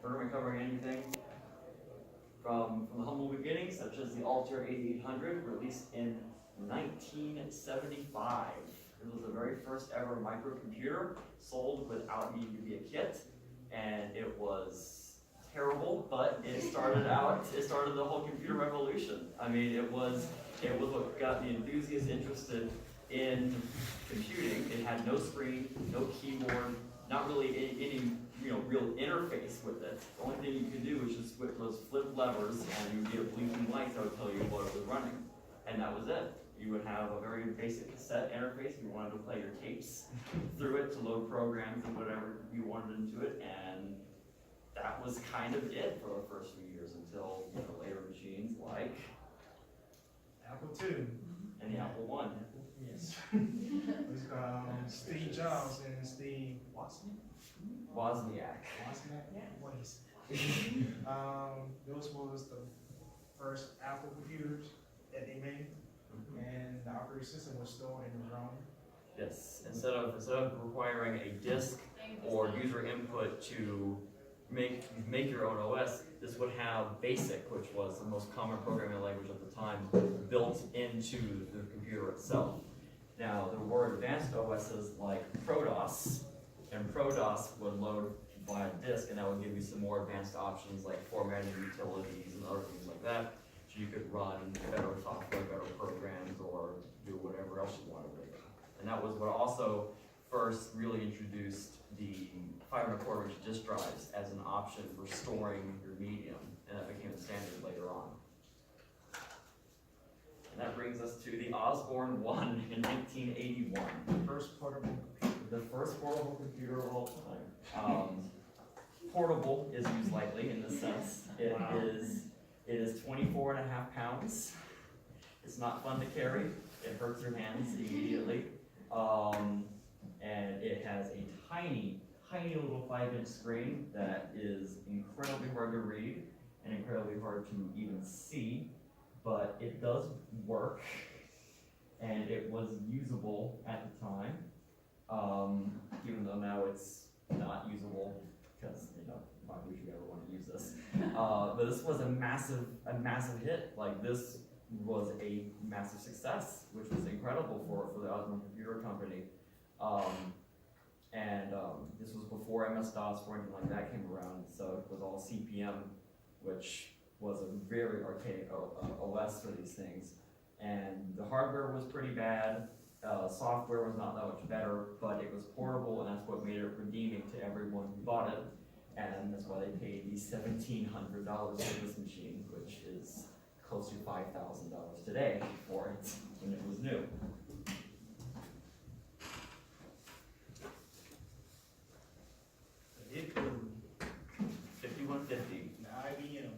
We're going to be covering anything from the humble beginnings, such as the Altair 8800, released in 1975. It was the very first ever microcomputer sold without needing to be a kit, and it was terrible, but it started the whole computer revolution. I mean, it was what got the enthusiasts interested in computing. It had no screen, no keyboard, not really any real interface with it. The only thing you could do was just flip levers, and you would get a blinking light that would tell you what it was running, and that was it. You would have a very basic cassette interface. You wanted to play your tapes through it to load programs and whatever you wanted into it, and that was kind of it for the first few years until later machines like Apple II. And the Apple I. Yes. It was Steve Jobs and Steve Wozniak. What is it? Those was the first Apple computers that they made, and the operating system was stored in the ROM. Yes. Instead of requiring a disk or user input to make your own OS, this would have BASIC, which was the most common programming language at the time, built into the computer itself. Now, there were advanced OSs like ProDOS, and ProDOS would load via disk, and that would give you some more advanced options like formatting utilities and other things like that, so you could run better software, better programs, or do whatever else you wanted with it. And that was what also first really introduced the 5.25" disk drives as an option for storing your medium, and that became the standard later on. And that brings us to the Osborne 1 in 1981. First portable computer. The first portable computer of all time. Portable is used lightly in this sense. It is 24.5 pounds. It's not fun to carry. It hurts your hands immediately. And it has a tiny little 5-inch screen that is incredibly hard to read and incredibly hard to even see, but it does work, and it was usable at the time, even though now it's not usable because why would you ever want to use this? But this was a massive hit. Like, this was a massive success, which was incredible for the Osborne Computer Company. This was before MS-DOS or anything like that came around, so it was all CP/M, which was a very archaic OS for these things. And the hardware was pretty bad, software was not that much better, but it was portable, and that's what made it redeeming to everyone who bought it. And that's why they paid the $1,700 for this machine, which is close to $5,000 today for it when it was new. It was 5150. the IBM.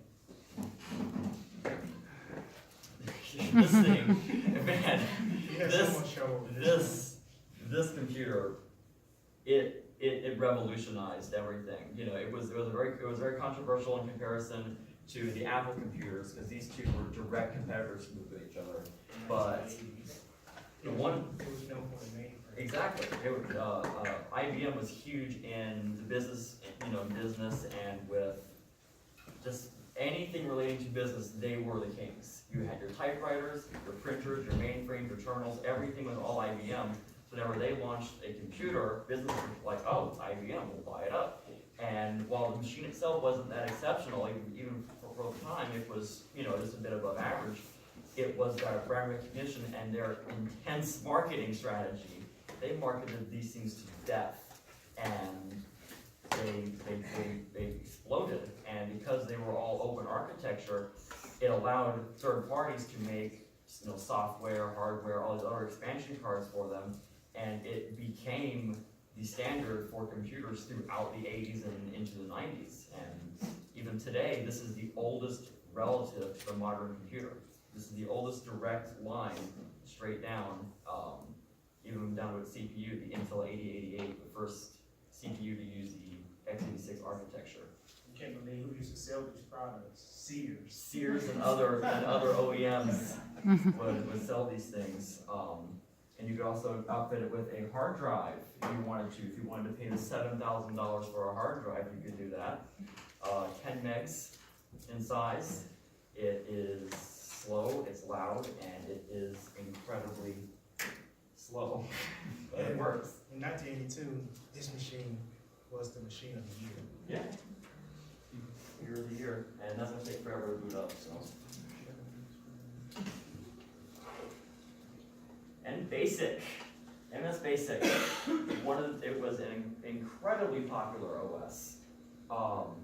This thing, man, Yeah, someone showed this computer, it revolutionized everything. It was very controversial in comparison to the Apple computers, because these two were direct competitors with each other. But the one, it was no more than mainframe. exactly, IBM was huge in the business, business, and with just anything relating to business, they were the kings. You had your typewriters, your printers, your mainframes, your terminals, everything was all IBM. So whenever they launched a computer, business was like, oh, it's IBM, we'll buy it up. And while the machine itself wasn't that exceptional, even for the time, it was, just a bit above average. It was their brand recognition and their intense marketing strategy. They marketed these things to death, and they exploded. And because they were all open architecture, it allowed third parties to make software, hardware, all these other expansion cards for them, and it became the standard for computers throughout the 80s and into the 90s. And even today, this is the oldest relative to the modern computer. This is the oldest direct line straight down, even down to its CPU, the Intel 8088, the first CPU to use the x86 architecture. You can't believe who used to sell these products. Sears and other OEMs would sell these things. And you could also outfit it with a hard drive if you wanted to. If you wanted to pay the $7,000 for a hard drive, you could do that. 10 megs in size. It is slow, it's loud, and it is incredibly slow, but it works. In 1982, this machine was the machine of the year. Yeah. Year of the year, and that's gonna take forever to boot up, so. And Basic, MS Basic, it was an incredibly popular OS. Well,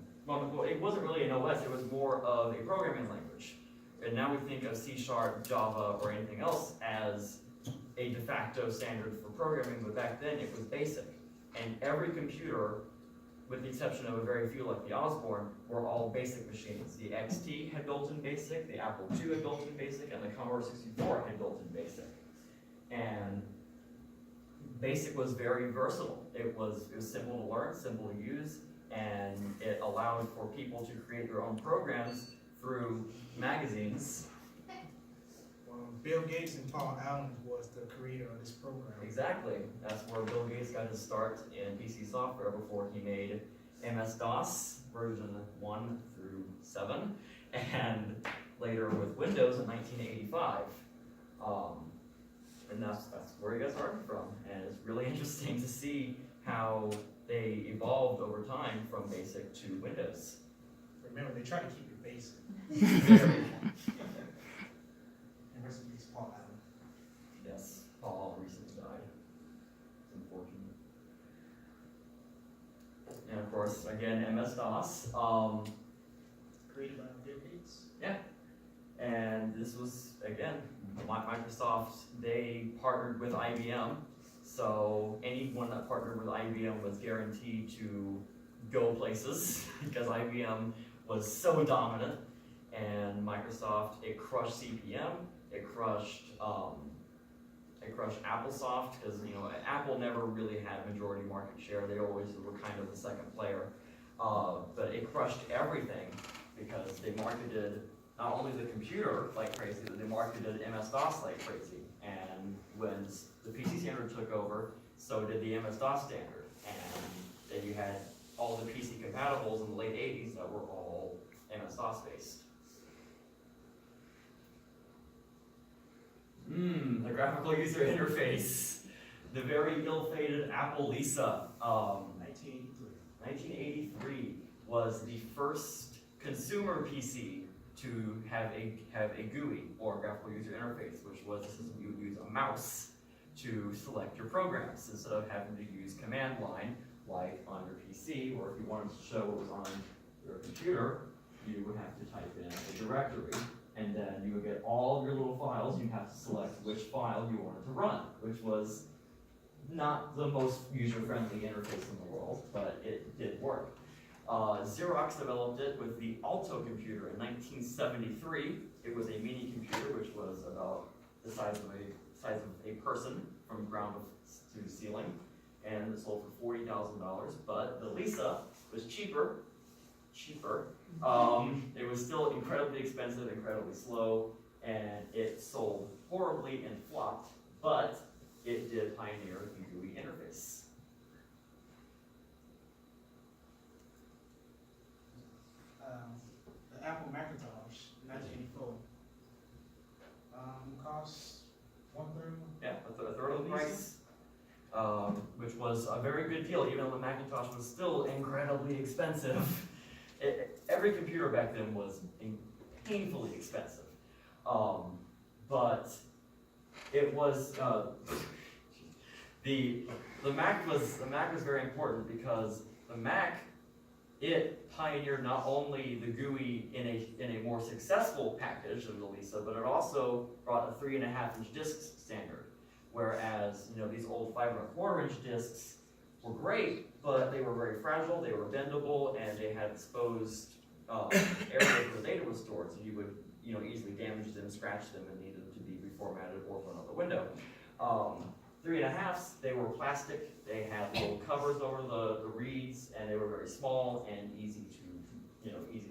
it wasn't really an OS, it was more of a programming language. And now we think of C#, Java, or anything else as a de facto standard for programming, but back then it was BASIC. And every computer, with the exception of a very few like the Osborne, were all BASIC machines. The XT had built-in BASIC, the Apple II had built-in BASIC, and the Commodore 64 had built-in BASIC. And BASIC was very versatile. It was simple to learn, simple to use, and it allowed for people to create their own programs through magazines. Bill Gates and Paul Allen was the creator of this program. Exactly. That's where Bill Gates got his start in PC software before he made MS-DOS version 1 through 7, and later with Windows in 1985. And that's where he got started from. And it's really interesting to see how they evolved over time from BASIC to Windows. Remember, they tried to keep it basic. Very. And rest in peace, Paul Allen. Yes, Paul recently died. It's unfortunate. And of course, again, MS-DOS. Created by Bill Gates. Yeah. And this was, again, Microsoft, they partnered with IBM. So anyone that partnered with IBM was guaranteed to go places because IBM was so dominant. And Microsoft, it crushed CPM, it crushed AppleSoft, because Apple never really had majority market share. They always were kind of the second player. But it crushed everything because they marketed not only the computer like crazy, but they marketed MS-DOS like crazy. And when the PC standard took over, so did the MS-DOS standard. And then you had all the PC compatibles in the late 80s that were all MS-DOS based. The graphical user interface. The very ill-fated Apple Lisa. 1983 was the first consumer PC to have a GUI, or graphical user interface, which was a system you would use a mouse to select your programs instead of having to use command line like on your PC, or if you wanted to show what was on your computer, you would have to type in a directory, and then you would get all of your little files. You'd have to select which file you wanted to run, which was not the most user-friendly interface in the world, but it did work. Xerox developed it with the Alto computer in 1973. It was a mini computer which was about the size of a person from ground to ceiling, and it sold for $40,000. But the Lisa was cheaper. It was still incredibly expensive, incredibly slow, and it sold horribly and flopped. But it did pioneer the GUI interface. The Apple Macintosh, 1984, cost 1/3. Yeah, a third of the price, which was a very good deal, even though the Macintosh was still incredibly expensive. Every computer back then was painfully expensive, but it was the Mac was very important because the Mac, it pioneered not only the GUI in a more successful package of the Lisa, but it also brought a 3.5-inch disc standard. Whereas these old 5.25-inch discs were great, but they were very fragile, they were bendable, and they had exposed areas where the data was stored, so you would easily damage them, scratch them, and needed to be reformatted or thrown out the window. 3.5s, they were plastic, they had little covers over the reads, and they were very small and easy to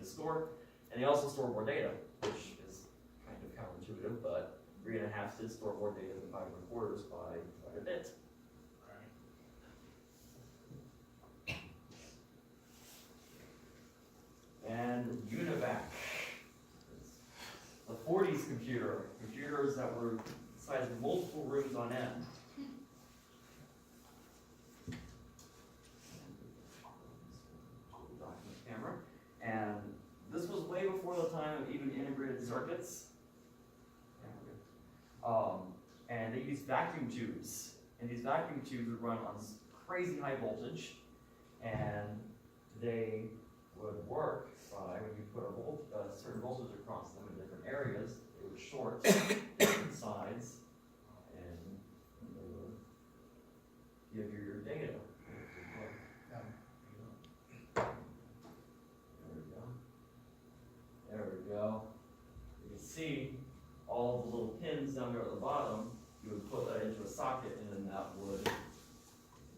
store. And they also store more data, which is kind of counterintuitive, but 3.5 should store more data than 5.25 by quite a bit. And UNIVAC. The 40s computers that were the size of multiple rooms on end. Document camera. And this was way before the time of even integrated circuits. And they used vacuum tubes. And these vacuum tubes would run on crazy high voltage. And they would work by when you put a certain voltage across them in different areas, it would short different sides, and they would give you your data. There we go. There we go. You can see all the little pins down there at the bottom. You would put that into a socket, and then that would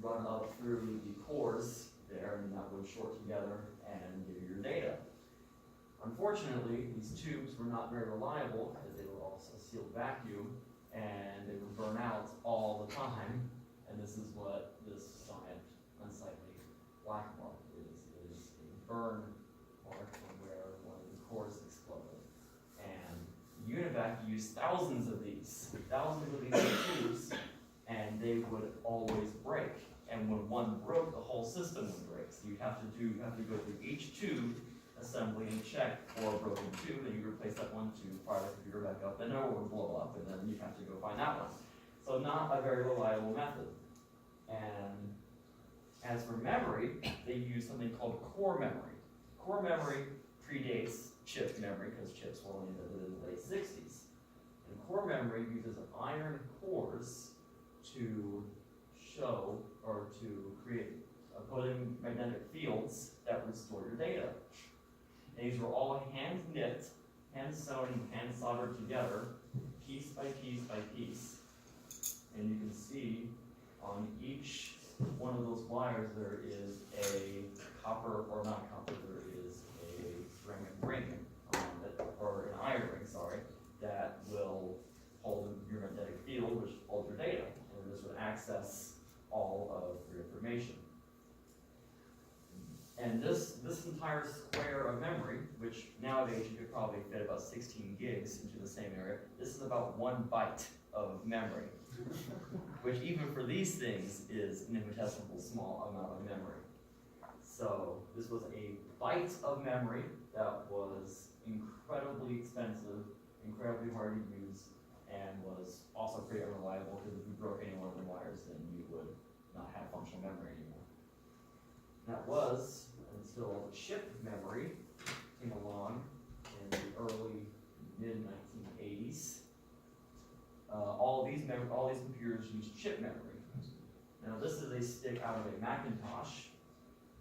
run up through the cores there, and that would short together and give you your data. Unfortunately, these tubes were not very reliable because they were also sealed vacuum, and they would burn out all the time. And this is what this giant unsightly black mark is a burn mark from where one of the cores exploded. And UNIVAC used thousands of these tubes, and they would always break. And when one broke, the whole system would break. So you have to go through each tube assembly and check for a broken tube, and you replace that one tube, fire the computer back up, and then it would blow up, and then you have to go find that one. So not a very reliable method. And as for memory, they use something called core memory. Core memory predates chip memory because chips were only invented in the late 60s. And core memory uses iron cores to show or to create opposing magnetic fields that would store your data. And these were all hand knit, hand sewn, and hand soldered together, piece by piece by piece. And you can see on each one of those wires there is a copper, or not copper, there is a ceramic ring around it, or an iron ring, sorry, that will hold your magnetic field, which holds your data. And this would access all of your information. And this entire square of memory, which nowadays you could probably fit about 16 gigs into the same area, this is about 1 byte of memory, which even for these things is an infinitesimal small amount of memory. So this was a byte of memory that was incredibly expensive, incredibly hard to use, and was also pretty unreliable because if you broke any one of the wires, then you would not have functional memory anymore. That was until chip memory came along in the early mid-1980s. All these computers use chip memory. Now this is a stick out of a Macintosh,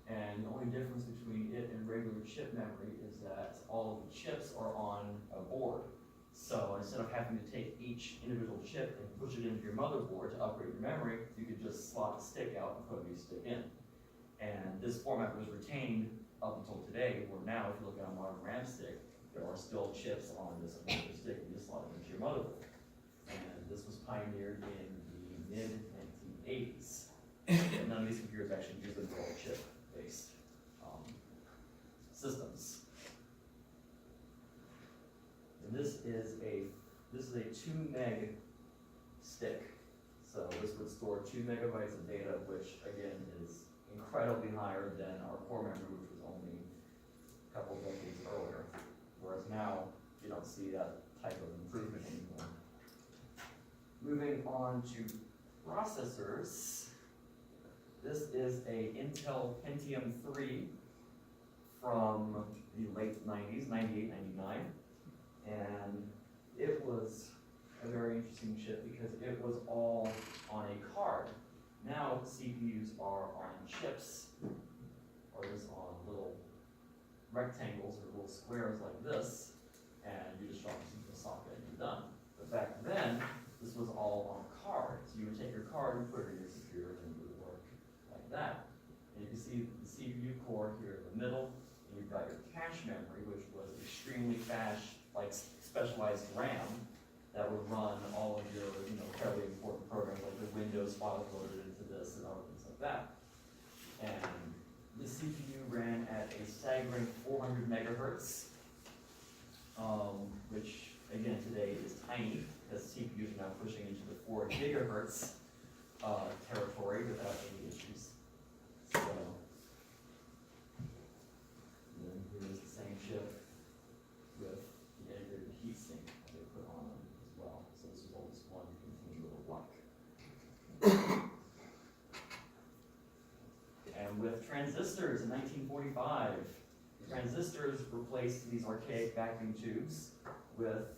and the only difference between it and regular chip memory is that all of the chips are on a board. So instead of having to take each individual chip and push it into your motherboard to upgrade your memory, you could just slot the stick out and put a new stick in. And this format was retained up until today, where now if you look at a modern RAM stick, there are still chips on this stick, and you just slot it into your motherboard. And this was pioneered in the mid-1980s. And none of these computers actually use the dual chip-based systems. And this is a 2 meg stick. So this would store 2 megabytes of data, which again is incredibly higher than our core memory, which was only a couple of decades earlier. Whereas now, you don't see that type of improvement anymore. Moving on to processors. This is a Intel Pentium 3 from the late 90s, 98, 99. And it was a very interesting chip because it was all on a card. Now CPUs are on chips, or just on little rectangles or little squares like this, and you just drop it into the socket and you're done. But back then, this was all on a card. So you would take your card and put it in your computer and it would work like that. And you can see the CPU core here in the middle, and you've got your cache memory, which was extremely fast, like specialized RAM, that would run all of your, fairly important programs, like the Windows files loaded into this and other things like that. And the CPU ran at a staggering 400 megahertz, which again today is tiny, because CPUs are now pushing into the 4 gigahertz territory without any issues. So, and then here's the same chip with the integrated heatsink that they put on them as well. So this is all just one continual block. And with transistors in 1945, transistors replaced these archaic vacuum tubes with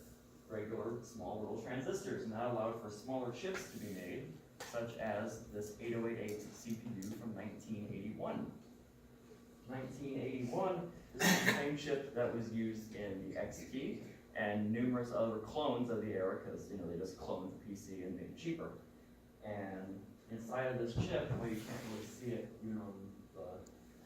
regular small little transistors, and that allowed for smaller chips to be made, such as this 8088 CPU from 1981. 1981, this is the same chip that was used in the XT and numerous other clones of the era, because they just cloned the PC and made it cheaper. And inside of this chip, well, you can't really see it even on the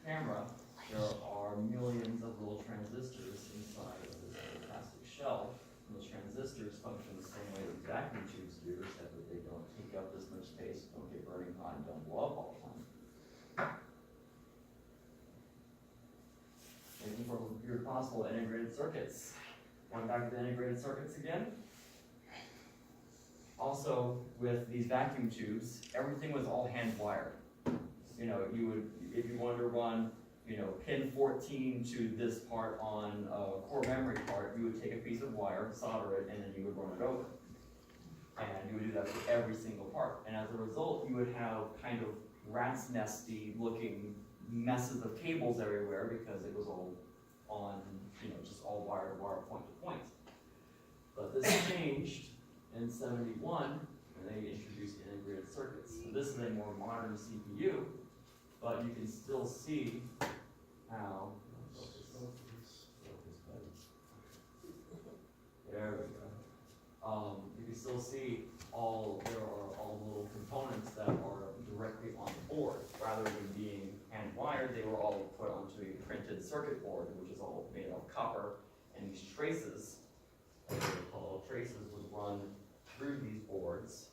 camera, there are millions of little transistors inside of this little plastic shell. And those transistors function the same way that vacuum tubes do, except that they don't take up this much space, don't get burning hot, and don't blow up all the time. Making for computer possible integrated circuits. Going back to the integrated circuits again. Also, with these vacuum tubes, everything was all hand wired. You would, if you wanted to run, pin 14 to this part on a core memory part, you would take a piece of wire, solder it, and then you would run it over. And you would do that for every single part. And as a result, you would have kind of rat's nesty looking messes of cables everywhere because it was all on, just all wire to wire, point to point. But this changed in 71, and they introduced integrated circuits. So this is a more modern CPU, but you can still see how, there we go. You can still see there are all little components that are directly on the board. Rather than being hand wired, they were all put onto a printed circuit board, which is all made of copper, and these traces, as they call traces, would run through these boards,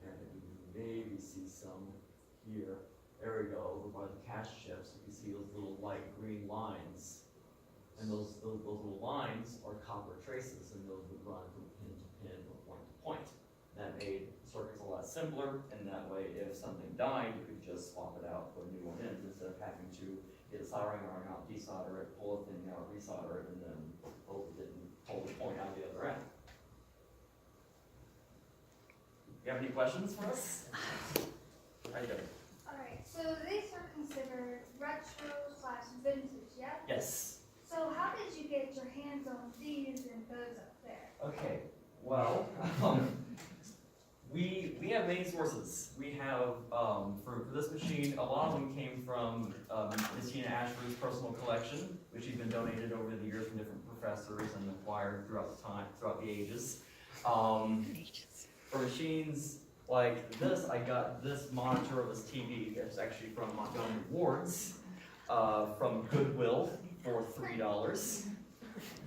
and you can maybe see some here. There we go, over by the cache chips, you can see those little light green lines. And those little lines are copper traces, and those would run from pin to pin or point to point. That made circuits a lot simpler, and that way if something died, you could just swap it out, put a new one in, instead of having to get a soldering iron out, desolder it, pull a thing out, resolder it, and then hope it didn't pull the point out the other end. You have any questions for us? How you doing? Alright, so these are considered retro/vintage, yeah? Yes. So how did you get your hands on these and those up there? Okay, well, we have many sources. We have, for this machine, a lot of them came from Ms. Tina Ashford's personal collection, which has been donated over the years from different professors and acquired throughout the ages. For machines like this, I got this monitor of this TV. It's actually from Montgomery Ward's, from Goodwill for $3.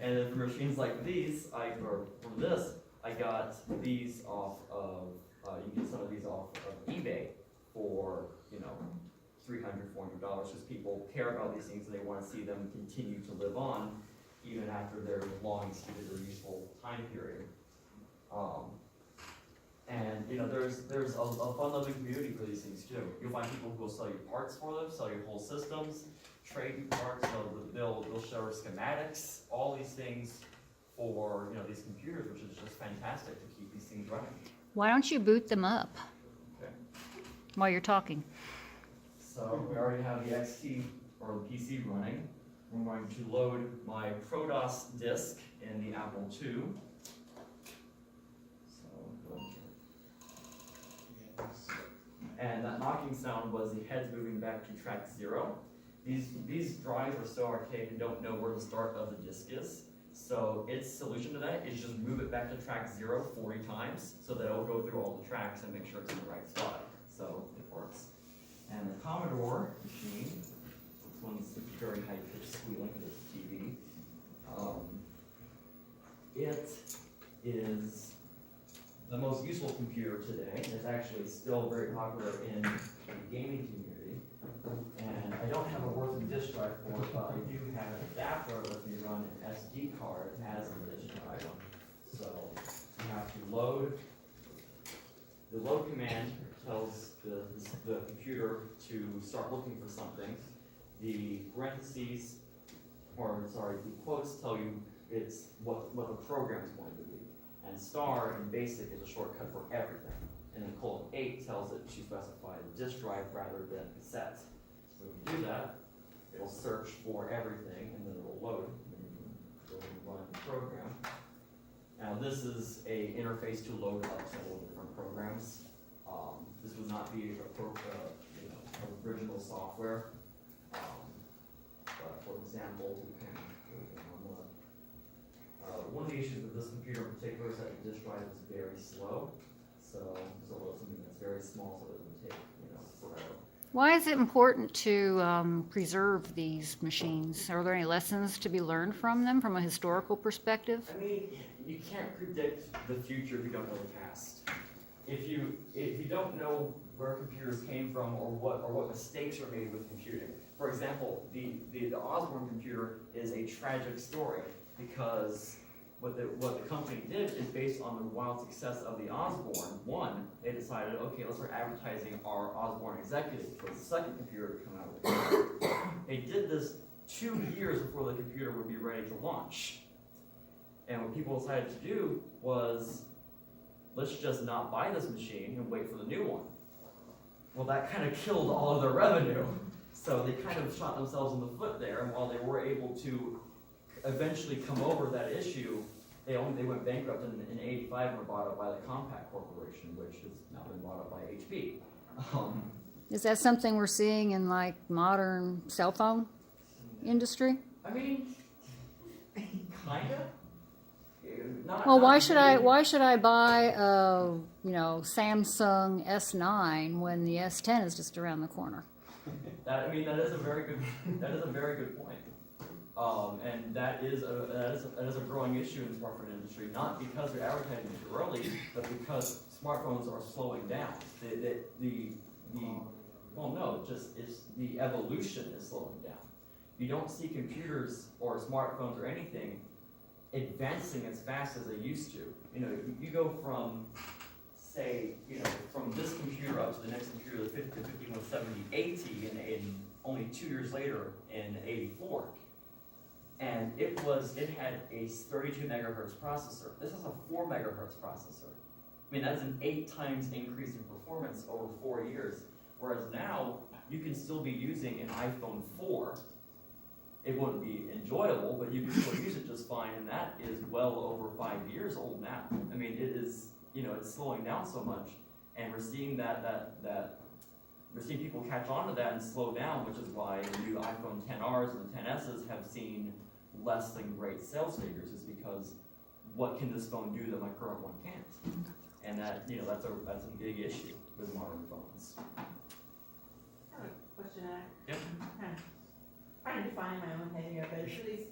And then for machines like these, for this, I got these off of, you can get some of these off of eBay for, $300, $400, because people care about these things and they want to see them continue to live on even after their long exceeded or useful time period. And there's a fun-loving community for these things too. You'll find people who will sell you parts for them, sell you whole systems, trade you parts. They'll show schematics, all these things for these computers, which is just fantastic to keep these things running. Why don't you boot them up Okay. while you're talking? So we already have the XT or the PC running. I'm going to load my ProDOS disk in the Apple II. And that knocking sound was the heads moving back to track 0. These drives are so archaic and don't know where the start of the disk is. So its solution to that is just move it back to track 0 40 times so that it'll go through all the tracks and make sure it's in the right spot. So it works. And the Commodore machine, this one's very high-pitched squealing, this TV. It is the most useful computer today, and it's actually still very popular in the gaming community. And I don't have a working disk drive for it, but I do have an adapter that lets me run an SD card as a disk drive. So you have to load. The load command tells the computer to start looking for something. The parentheses, or sorry, the quotes tell you it's what the program is going to be. And star in BASIC is a shortcut for everything. And then :8 tells it to specify the disk drive rather than cassette. So when you do that, it'll search for everything and then it'll load. And then you can go and run the program. Now this is a interface to load up several different programs. This would not be original software. But for example, we can one of the issues with this computer in particular is that the disk drive is very slow. So something that's very small so it doesn't take forever. Why is it important to preserve these machines? Are there any lessons to be learned from them from a historical perspective? I mean, you can't predict the future if you don't know the past. If you don't know where computers came from or what mistakes were made with computing. For example, the Osborne computer is a tragic story because what the company did is based on the wild success of the Osborne. One, they decided, okay, let's start advertising our Osborne Executive for the second computer to come out. They did this 2 years before the computer would be ready to launch. And what people decided to do was, let's just not buy this machine and wait for the new one. Well, that kind of killed all of their revenue. So they kind of shot themselves in the foot there, and while they were able to eventually come over that issue, they went bankrupt in '85 and were bought up by the Compaq Corporation, which has now been bought up by HP. Is that something we're seeing in like modern cell phone industry? I mean, kinda. Well, why should I buy a Samsung S9 when the S10 is just around the corner? That is a very good point. And that is a growing issue in the smartphone industry, not because they're advertising too early, but because smartphones are slowing down. It's the evolution is slowing down. You don't see computers or smartphones or anything advancing as fast as they used to. You go from, say, from this computer up to the next computer, the 5170 AT, in only 2 years later in '84. And it had a 32 megahertz processor. This is a 4 megahertz processor. I mean, that's an 8 times increase in performance over 4 years. Whereas now, you can still be using an iPhone 4. It wouldn't be enjoyable, but you can still use it just fine, and that is well over 5 years old now. I mean, it is, it's slowing down so much, and we're seeing we're seeing people catch on to that and slow down, which is why the new iPhone XRs and the XSs have seen less than great sales figures, is because what can this phone do that my current one can't? And that's a big issue with modern phones. I have a question. Yep. Trying to define my own head here, but it's really,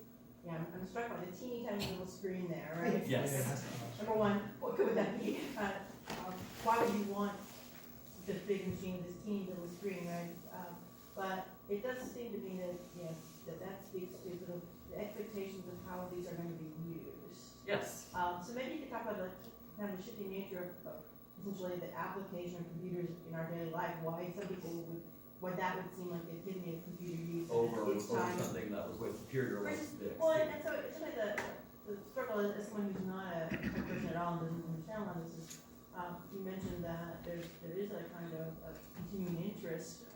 I'm struck by the teeny tiny little screen there, right? Yes. Number one, what could that be? Why would you want this big machine with this teeny little screen, right? But it does seem to me that speaks to sort of the expectations of how these are going to be used. Yes. So maybe you could talk about kind of the shifting nature of essentially the application of computers in our daily life. Why some people would that would seem like the epitome of computer use Over it's time. something that was way superior. Well, and so it's really the struggle as someone who's not a tech person at all and doesn't understand all this is, you mentioned that there is a kind of a continuing interest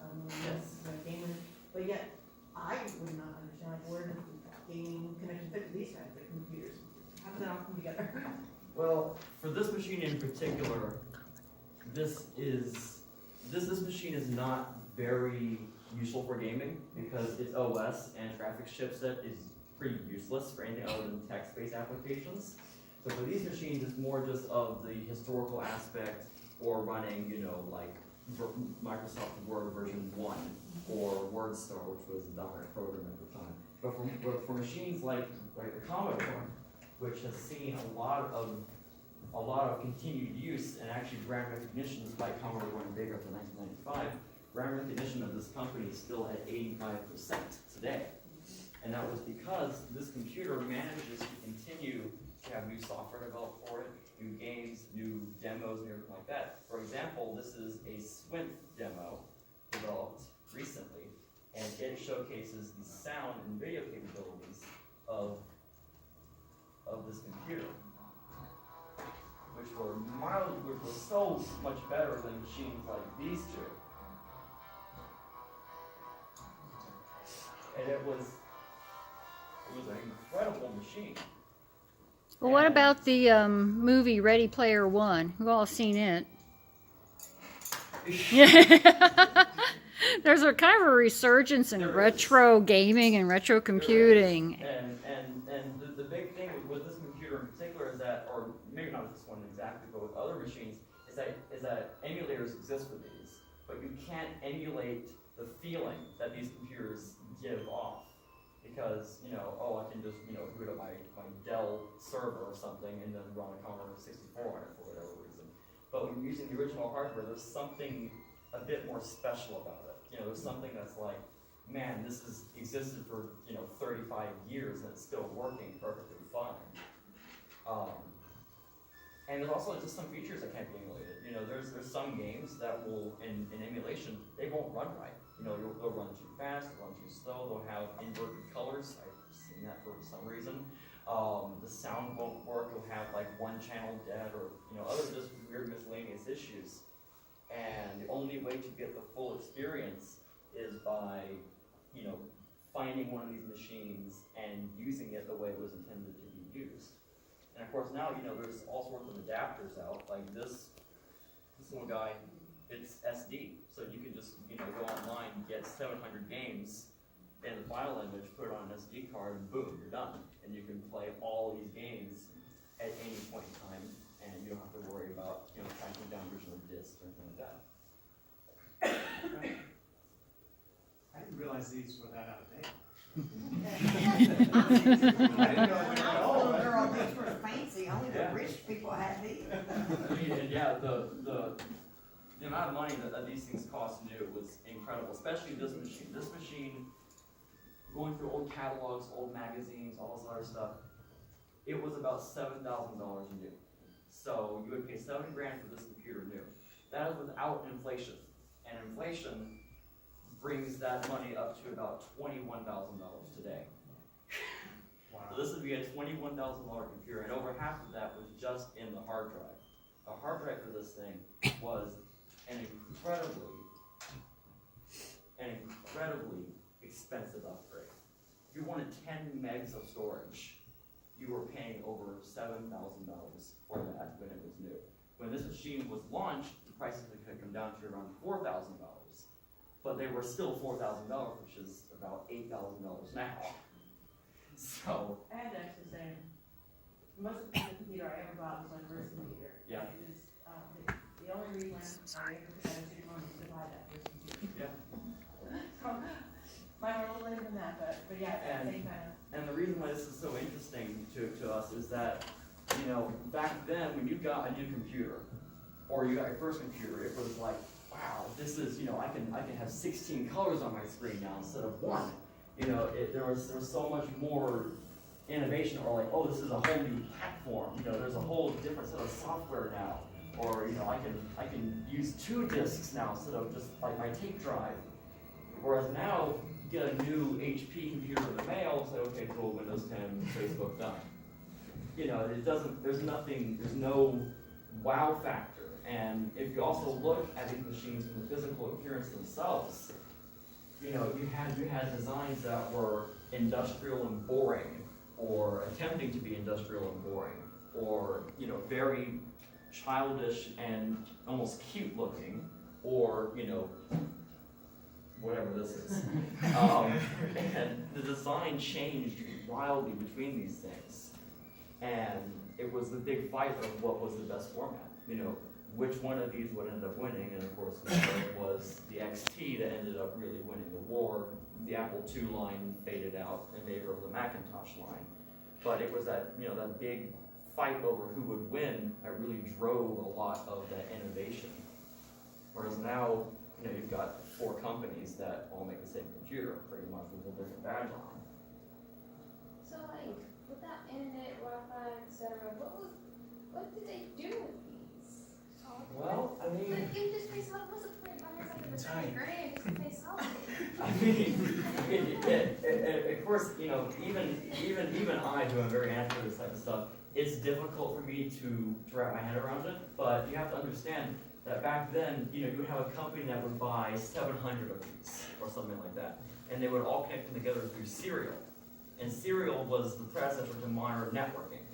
Yes. gamers, but yet I would not understand like where does gaming connection fit to these kinds of computers? How does that all come together? Well, for this machine in particular, this machine is not very useful for gaming because its OS and graphics chipset is pretty useless for anything other than text-based applications. So for these machines, it's more just of the historical aspect or running, like Microsoft Word version 1 or WordStar, which was the dominant program at the time. But for machines like the Commodore, which has seen a lot of a lot of continued use and actually brand recognition, despite Commodore going big up to 1995, brand recognition of this company is still at 85% today. And that was because this computer manages to continue to have new software developed for it, new games, new demos, and everything like that. For example, this is a Swint demo developed recently, and it showcases the sound and video capabilities of this computer, which were so much better than machines like these two. And it was an incredible machine. Well, what And- about the movie Ready Player One? We've all seen it. There's a kind of a resurgence in There is. retro gaming and retro computing. And the big thing with this computer in particular is that, or maybe not with this one exactly, but with other machines, is that emulators exist for these, but you can't emulate the feeling that these computers give off. Because, I can just, boot up my Dell server or something and then run a Commodore 64 on it for whatever reason. But when you're using the original hardware, there's something a bit more special about it. There's something that's like, man, this has existed for, 35 years and it's still working perfectly fine. And there's also just some features that can't be emulated. There's some games that will, in emulation, they won't run right. They'll run too fast, they'll run too slow, they'll have inverted colors. I've seen that for some reason. The sound won't work, you'll have like one channel dead or, other just weird miscellaneous issues. And the only way to get the full experience is by, finding one of these machines and using it the way it was intended to be used. And of course now, there's all sorts of adapters out, like this little guy, it's SD. So you can just, go online, get 700 games in the file image, put it on an SD card, and boom, you're done. And you can play all these games at any point in time, and you don't have to worry about, tracking down original discs or anything like that. I didn't realize these were that out of date. I didn't know they were Oh, old. they're all these were fancy, only the Yeah. rich people have these. And yeah, the amount of money that these things cost new was incredible, especially this machine. This machine, going through old catalogs, old magazines, all this other stuff, it was about $7,000 new. So you would pay $7 grand for this computer new. That is without inflation. And inflation brings that money up to about $21,000 today. Wow. So this would be a $21,000 computer, and over half of that was just in the hard drive. The hard drive for this thing was an incredibly expensive upgrade. If you wanted 10 megs of storage, you were paying over $7,000 for that when it was new. When this machine was launched, the prices had come down to around $4,000, but they were still $4,000, which is about $8,000 now. So, I had to actually say, most of the computer I ever bought was my first computer. Yeah. It was, the only reason I ever decided to want to buy that first computer. yeah. So, mine were a little later than that, but yeah, at the same time. And the reason why this is so interesting to us is that, back then when you got a new computer, or you got your first computer, it was like, wow, this is, I can have 16 colors on my screen now instead of one. There was so much more innovation, or like, oh, this is a whole new platform. There's a whole different set of software now, or I can use 2 disks now instead of just like my tape drive. Whereas now, you get a new HP computer in the mail, say, okay, cool, Windows 10, Facebook done. There's no wow factor. And if you also look at these machines from the physical appearance themselves, you had designs that were industrial and boring, or attempting to be industrial and boring, or, very childish and almost cute looking, or, whatever this is. And the design changed wildly between these things. And it was the big fight of what was the best format. Which one of these would end up winning, and of course it was the XT that ended up really winning the war. The Apple II line faded out in favor of the Macintosh line. But it was that, that big fight over who would win that really drove a lot of that innovation. Whereas now, you know, you've got 4 companies that all make the same computer, pretty much with a different badge on them. So like, without internet, Wi-Fi, etc., what did they do with these? Well, I mean, Like, you just pay solid, what's the point of buying something for $20,000 just to pay solid? I mean, of course, you know, even I, who am very anti this type of stuff, it's difficult for me to wrap my head around it. But you have to understand that back then, you know, you would have a company that would buy 700 of these or something like that, and they would all connect them together through serial. And serial was the predecessor to modern networking.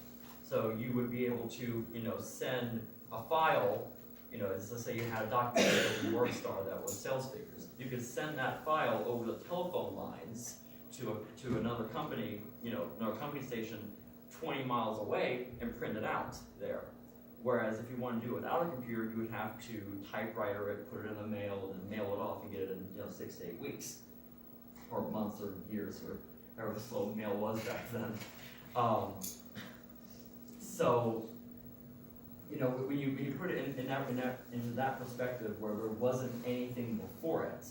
So you would be able to, you know, send a file. You know, let's say you had a document from WordStar that was sales figures. You could send that file over the telephone lines to another company, you know, another company station 20 miles away and print it out there. Whereas if you want to do it without a computer, you would have to typewriter it, put it in the mail, and then mail it off and get it in, you know, 6 to 8 weeks, or months or years, or however slow mail was back then. So, you know, when you put it in that perspective where there wasn't anything before it,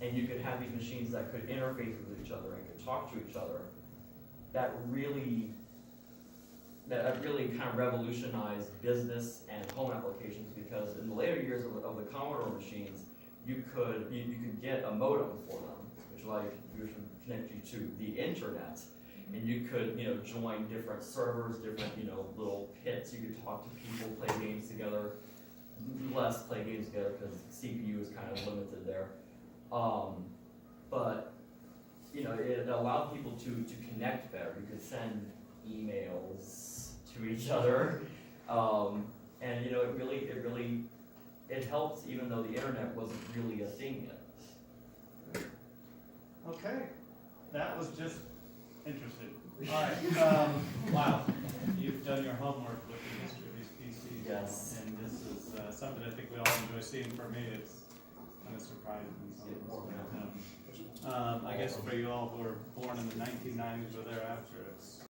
and you could have these machines that could interface with each other and could talk to each other, that really kind of revolutionized business and home applications, because in the later years of the Commodore machines, you could get a modem for them, which allowed you to connect you to the internet. And you could, you know, join different servers, different, you know, little pits. You could talk to people, play games together. Less play games together because CPU is kind of limited there. But, you know, it allowed people to connect better. You could send emails to each other. And, you know, it helped even though the internet wasn't really a thing yet. Okay, that was just interesting. All right, wow, you've done your homework with the history of these PCs. Yes. And this is something I think we all enjoy seeing. For me, it's kind of surprising. I guess for you all who were born in the 1990s or thereafter, it's